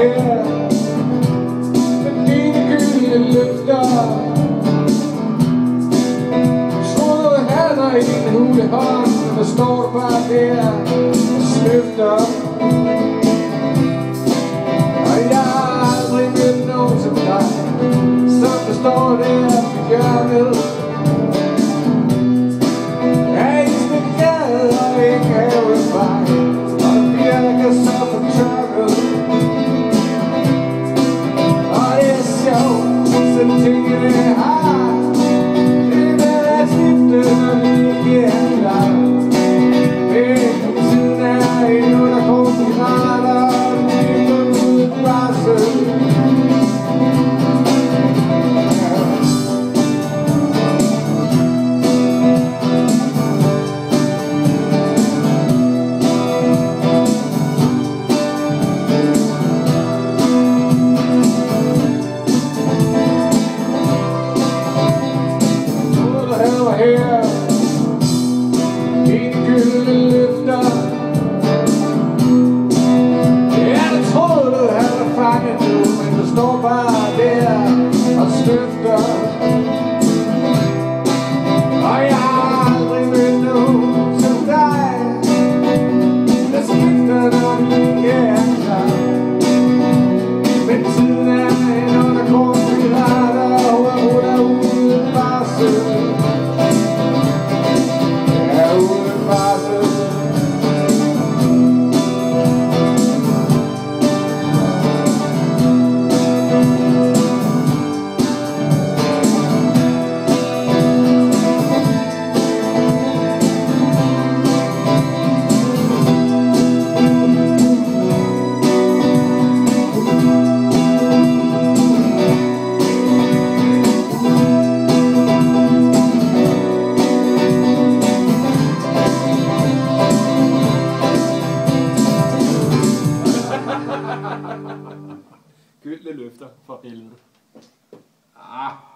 her med dine gyldne løfter. Tror du havde en hulehånd, der står du bare der og snøfter. Og jeg har aldrig mødt nogen som dig, som der står der på hjørnet. Jeg ikke gad og ikke have en vej, og det virker så fortørret. Og det er sjovt, så tingene har det er at skifte, når de ikke er klar. Men tiden er en undergrundsgrader, og det er uden varsel. Her dine gyldne løfter. Ja, du troede du havde fanget nu, men du står bare der og snøfter. Og jeg har aldrig mødt nogen som dig, der skifter når de ikke er klar. Men tiden er en undergrundsgrader, og jeg ruller uden varsel. Gyldne løfter for helvede. Ah.